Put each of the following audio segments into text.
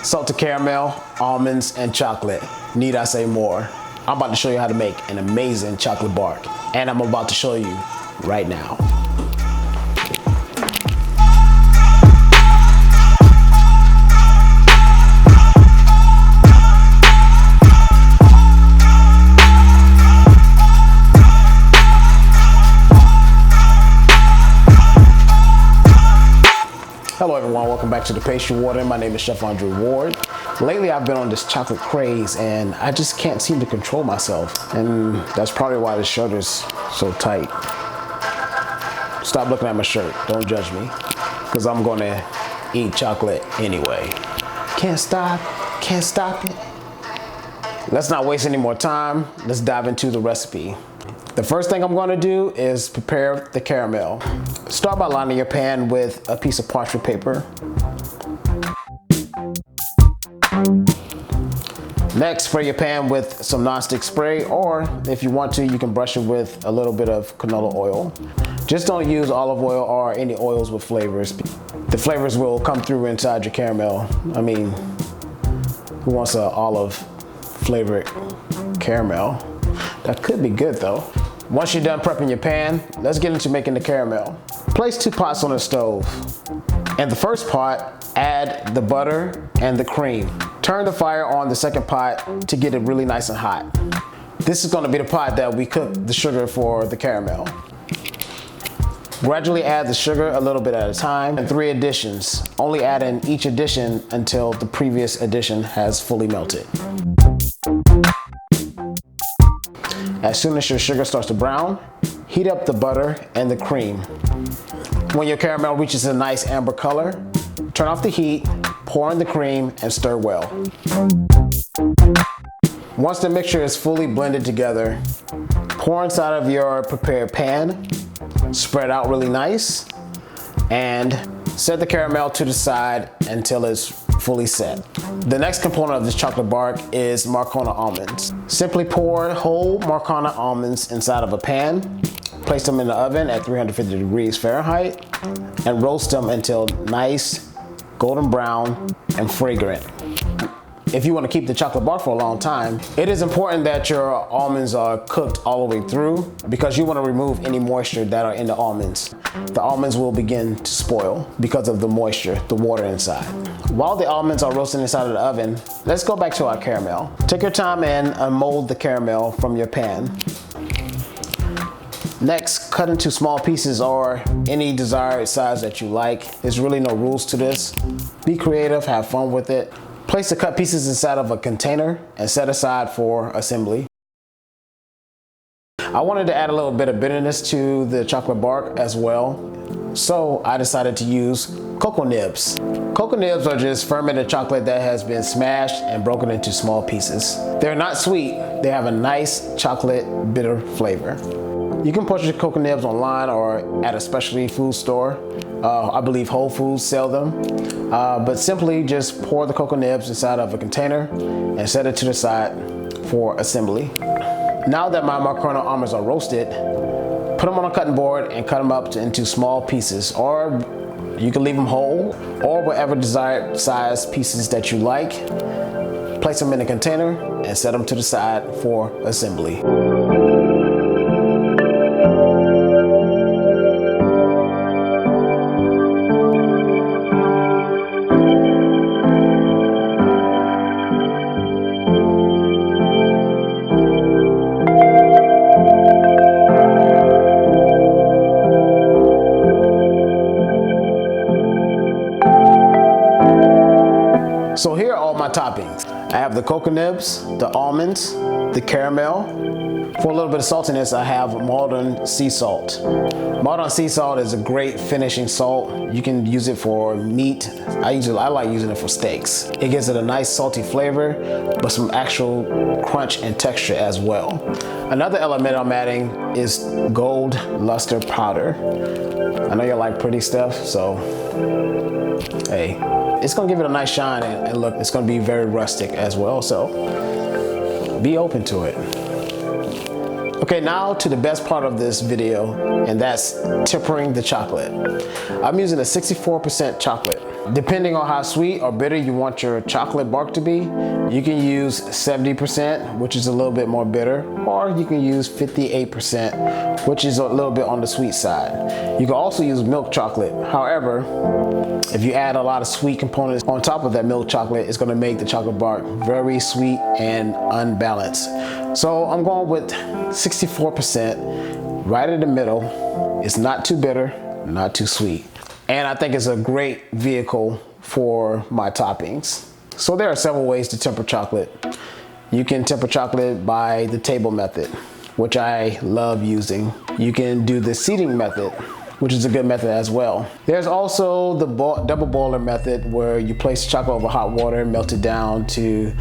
salted caramel, almonds, and chocolate. Need I say more? I'm about to show you how to make an amazing chocolate bark, and I'm about to show you right now. Hello everyone, welcome back to the Pastry Warden. My name is Chef Andre Ward. Lately I've been on this chocolate craze and I just can't seem to control myself. And that's probably why the shirt is so tight. Stop looking at my shirt, don't judge me. Because I'm gonna eat chocolate anyway. Can't stop it. Let's not waste any more time. Let's dive into the recipe. The first thing I'm gonna do is prepare the caramel. Start by lining your pan with a piece of parchment paper. Next, spray your pan with some nonstick spray, or if you want to, you can brush it with a little bit of canola oil. Just don't use olive oil or any oils with flavors. The flavors will come through inside your caramel. I mean, who wants an olive flavored caramel? That could be good though. Once you're done prepping your pan, let's get into making the caramel. Place 2 pots on the stove. In the first pot, add the butter and the cream. Turn the fire on the second pot to get it really nice and hot. This is going to be the pot that we cook the sugar for the caramel. Gradually add the sugar a little bit at a time, and 3 additions. Only add in each addition until the previous addition has fully melted. As soon as your sugar starts to brown, heat up the butter and the cream. When your caramel reaches a nice amber color, turn off the heat, pour in the cream, and stir well. Once the mixture is fully blended together, pour inside of your prepared pan, spread out really nice, and set the caramel to the side until it's fully set. The next component of this chocolate bark is Marcona almonds. Simply pour whole Marcona almonds inside of a pan, place them in the oven at 350 degrees Fahrenheit, and roast them until nice, golden brown, and fragrant. If you want to keep the chocolate bark for a long time, it is important that your almonds are cooked all the way through because you want to remove any moisture that are in the almonds. The almonds will begin to spoil because of the moisture, the water inside. While the almonds are roasting inside of the oven, let's go back to our caramel. Take your time and unmold the caramel from your pan. Next, cut into small pieces or any desired size that you like. There's really no rules to this. Be creative, have fun with it. Place the cut pieces inside of a container and set aside for assembly. I wanted to add a little bit of bitterness to the chocolate bark as well, so I decided to use cocoa nibs. Cocoa nibs are just fermented chocolate that has been smashed and broken into small pieces. They're not sweet, they have a nice chocolate bitter flavor. You can purchase cocoa nibs online or at a specialty food store. I believe Whole Foods sell them. But simply just pour the cocoa nibs inside of a container and set it to the side for assembly. Now that my Marcona almonds are roasted, put them on a cutting board and cut them up into small pieces, or you can leave them whole or whatever desired size pieces that you like. Place them in a container and set them to the side for assembly. So here are all my toppings. I have the cocoa nibs, the almonds, the caramel. For a little bit of saltiness, I have Maldon sea salt. Maldon sea salt is a great finishing salt. You can use it for meat. I like using it for steaks. It gives it a nice salty flavor, but some actual crunch and texture as well. Another element I'm adding is gold luster powder. I know you like pretty stuff, so hey. It's gonna give it a nice shine and look, it's gonna be very rustic as well, so be open to it. Okay, now to the best part of this video, and that's tempering the chocolate. I'm using a 64% chocolate. Depending on how sweet or bitter you want your chocolate bark to be, you can use 70%, which is a little bit more bitter, or you can use 58%, which is a little bit on the sweet side. You can also use milk chocolate. However, if you add a lot of sweet components on top of that milk chocolate, it's gonna make the chocolate bark very sweet and unbalanced. So I'm going with 64%, right in the middle. It's not too bitter, not too sweet. And I think it's a great vehicle for my toppings. So there are several ways to temper chocolate. You can temper chocolate by the table method, which I love using. You can do the seeding method, which is a good method as well. There's also the double boiler method, where you place chocolate over hot water, melt it down to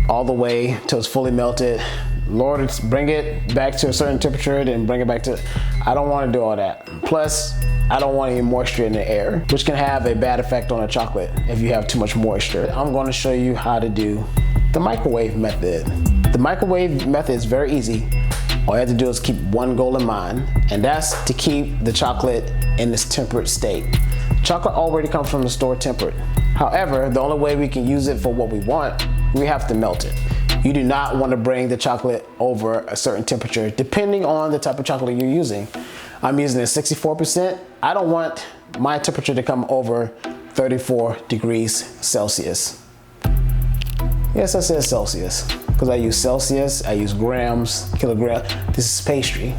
all the way till it's fully melted. Lower it, bring it back to a certain temperature, then bring it back to, I don't want to do all that. Plus, I don't want any moisture in the air, which can have a bad effect on the chocolate if you have too much moisture. I'm going to show you how to do the microwave method. The microwave method is very easy. All you have to do is keep one goal in mind, and that's to keep the chocolate in this temperate state. Chocolate already comes from the store tempered. However, the only way we can use it for what we want, we have to melt it. You do not want to bring the chocolate over a certain temperature, depending on the type of chocolate you're using. I'm using a 64%. I don't want my temperature to come over 34 degrees Celsius. Yes, I said Celsius, because I use Celsius, I use grams, kilograms. This is pastry,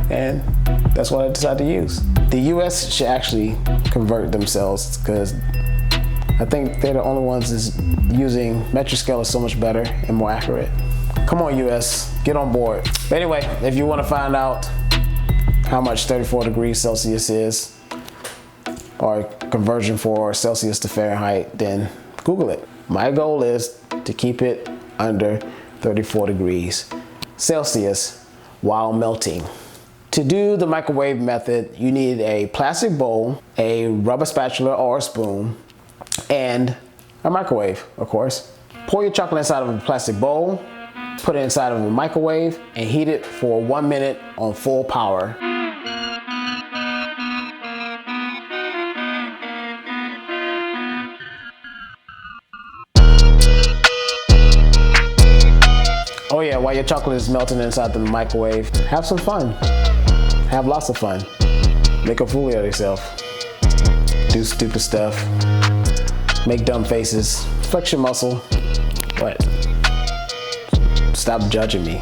and that's what I decided to use. The US should actually convert themselves, because I think they're the only ones that's using metric scale is so much better and more accurate. Come on, US, get on board. But anyway, if you want to find out how much 34 degrees Celsius is, or conversion for Celsius to Fahrenheit, then Google it. My goal is to keep it under 34 degrees Celsius while melting. To do the microwave method, you need a plastic bowl, a rubber spatula or a spoon, and a microwave, of course. Pour your chocolate inside of a plastic bowl, put it inside of a microwave, and heat it for 1 minute on full power. Oh yeah, while your chocolate is melting inside the microwave, have some fun. Have lots of fun. Make a fool of yourself. Do stupid stuff. Make dumb faces. Flex your muscle. What? Stop judging me.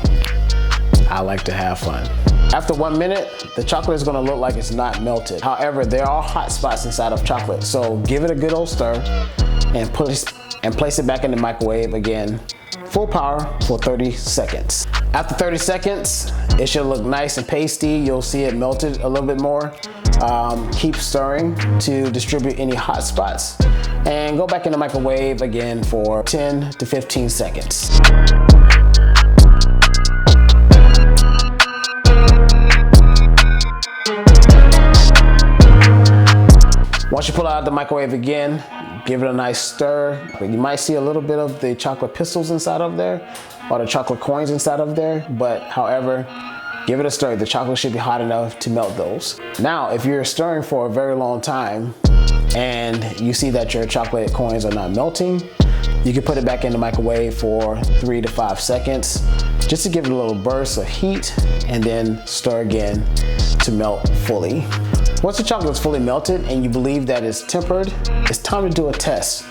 I like to have fun. After 1 minute, the chocolate is gonna look like it's not melted. However, there are hot spots inside of chocolate, so give it a good old stir and place it back in the microwave again, full power for 30 seconds. After 30 seconds, it should look nice and pasty. You'll see it melted a little bit more. Keep stirring to distribute any hot spots, and go back in the microwave again for 10 to 15 seconds. Once you pull it out of the microwave again, give it a nice stir. You might see a little bit of the chocolate pistils inside of there, or the chocolate coins inside of there, but however, give it a stir. The chocolate should be hot enough to melt those. Now, if you're stirring for a very long time and you see that your chocolate coins are not melting, you can put it back in the microwave for 3 to 5 seconds, just to give it a little burst of heat, and then stir again to melt fully. Once the chocolate is fully melted and you believe that it's tempered, it's time to do a test.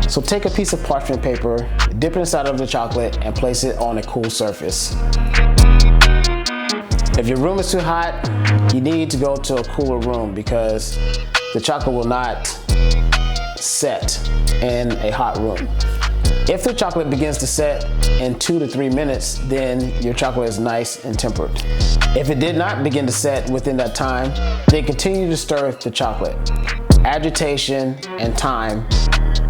So take a piece of parchment paper, dip it inside of the chocolate, and place it on a cool surface. If your room is too hot, you need to go to a cooler room, because the chocolate will not set in a hot room. If the chocolate begins to set in 2 to 3 minutes, then your chocolate is nice and tempered. If it did not begin to set within that time, then continue to stir the chocolate. Agitation and time,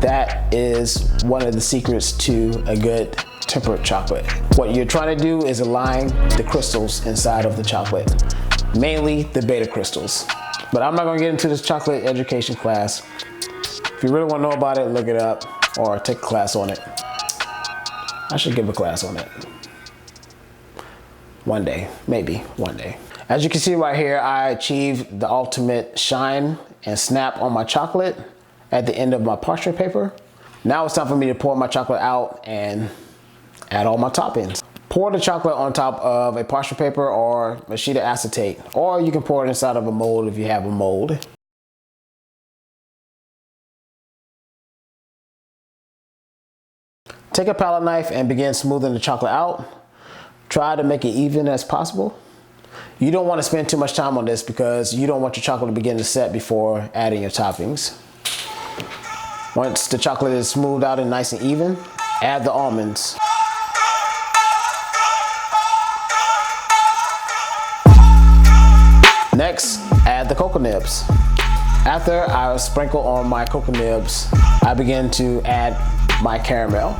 that is one of the secrets to a good tempered chocolate. What you're trying to do is align the crystals inside of the chocolate, mainly the beta crystals. But I'm not gonna get into this chocolate education class. If you really wanna know about it, look it up or take a class on it. I should give a class on it. One day, maybe one day. As you can see right here, I achieved the ultimate shine and snap on my chocolate. at the end of my parchment paper. Now it's time for me to pour my chocolate out and add all my toppings. Pour the chocolate on top of a parchment paper or a sheet of acetate, or you can pour it inside of a mold if you have a mold. Take a palette knife and begin smoothing the chocolate out. Try to make it even as possible. You don't want to spend too much time on this because you don't want your chocolate to begin to set before adding your toppings. Once the chocolate is smoothed out and nice and even, add the almonds. Next, add the cocoa nibs. After I sprinkle on my cocoa nibs, I begin to add my caramel.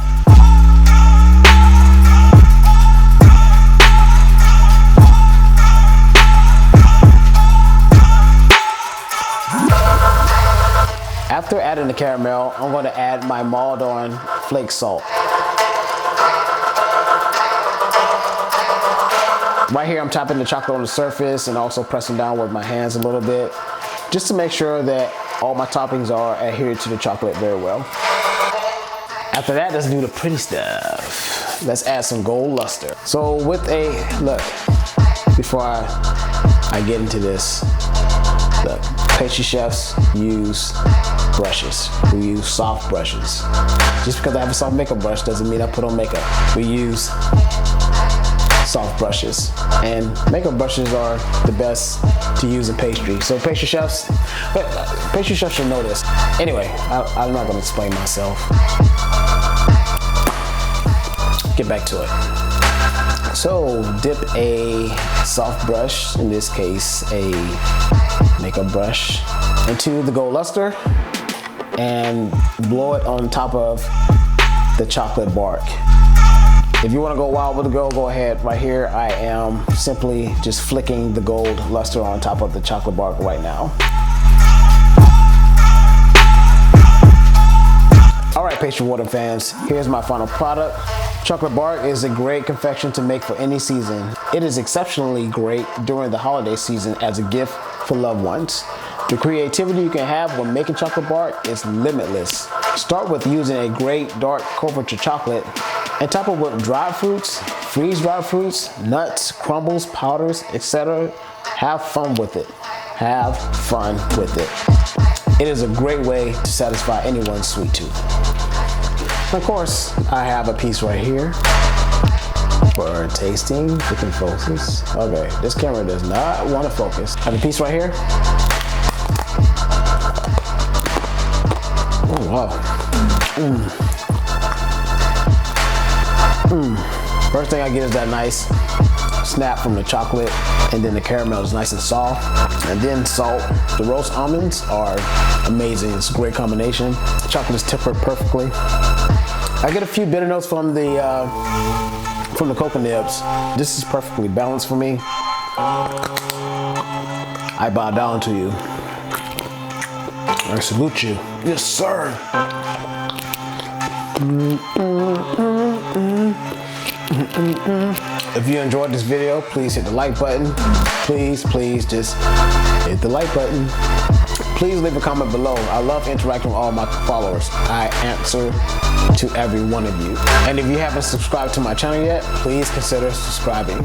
After adding the caramel, I'm going to add my Marcona flake salt. Right here, I'm tapping the chocolate on the surface and also pressing down with my hands a little bit, just to make sure that all my toppings are adhered to the chocolate very well. After that, let's do the pretty stuff. Let's add some gold luster. So with a, look, before I get into this, look, pastry chefs use brushes. We use soft brushes. Just because I have a soft makeup brush doesn't mean I put on makeup. We use soft brushes, and makeup brushes are the best to use in pastry. So pastry chefs should know this. Anyway, I'm not going to explain myself. Get back to it. So dip a soft brush, in this case a makeup brush, into the gold luster and blow it on top of the chocolate bark. If you want to go wild with the gold, go ahead. Right here, I am simply just flicking the gold luster on top of the chocolate bark right now. All right, pastry water fans, here's my final product. Chocolate bark is a great confection to make for any season. It is exceptionally great during the holiday season as a gift for loved ones. The creativity you can have when making chocolate bark is limitless. Start with using a great dark couverture chocolate and top it with dried fruits, freeze-dried fruits, nuts, crumbles, powders, etc. Have fun with it. Have fun with it. It is a great way to satisfy anyone's sweet tooth. And of course, I have a piece right here for tasting. If it can focus. Okay, this camera does not want to focus. I have a piece right here. Oh, wow. First thing I get is that nice snap from the chocolate, and then the caramel is nice and soft, and then salt. The roast almonds are amazing. It's a great combination. The chocolate is tempered perfectly. I get a few bitter notes from the cocoa nibs. This is perfectly balanced for me. I bow down to you. I salute you. Yes, sir. If you enjoyed this video, please hit the like button. Please just hit the like button. Please leave a comment below. I love interacting with all my followers. I answer to every one of you. And if you haven't subscribed to my channel yet, please consider subscribing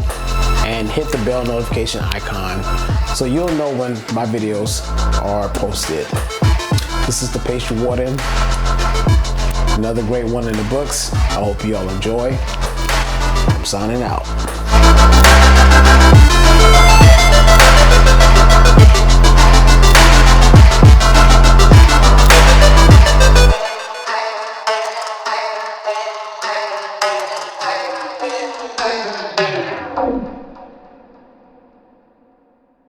and hit the bell notification icon so you'll know when my videos are posted. This is the Pastry Warden. Another great one in the books. I hope you all enjoy. I'm signing out.